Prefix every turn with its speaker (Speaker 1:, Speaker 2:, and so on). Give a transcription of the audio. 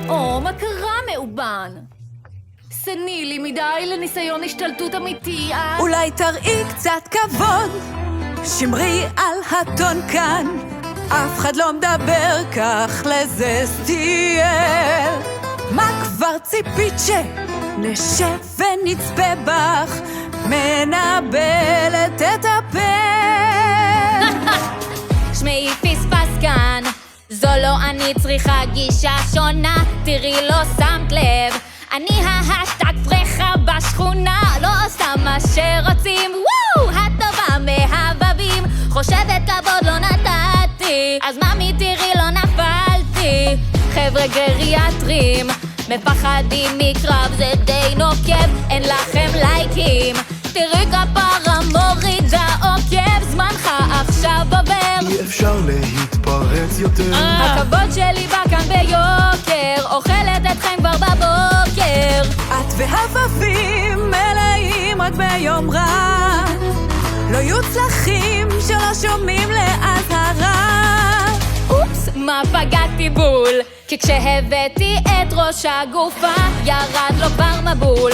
Speaker 1: או, מה קרה מאובן? סנילי מדי לניסיון השתלטות אמיתי,
Speaker 2: אולי תראי קצת כבוד, שמרי על הטון כאן, אף אחד לא מדבר כך לזה סטייל. מה כבר ציפית שנשב ונצפה בך, מנבלת את הפה?
Speaker 3: שמי פספס כאן, זו לא אני, צריכה גישה שונה. תראי, לא שמת לב, אני ההשטג פרחה בשכונה. לא עושה מה שרוצים, וואו, הטובה מהבבים. חושבת כבוד לא נתתי, אז ממי תראי לא נפלתי. חבר'ה גריאטרים מפחדים מקרב, זה די נוקב, אין לכם לייקים. תראי כפרה מורידה עוקב, זמנך עכשיו עובר,
Speaker 4: אי אפשר להתפרץ יותר.
Speaker 3: הכבוד שלי בא כאן ביוקר, אוכלת אתכם כבר בבוקר.
Speaker 2: את והבבים מלאים רק ביום רע, לא יוצלחים שלא שומעים לאזהרה.
Speaker 3: אופס, מה פגעתי בול? כי כשהבאתי את ראש הגופה ירד לו כבר מבול.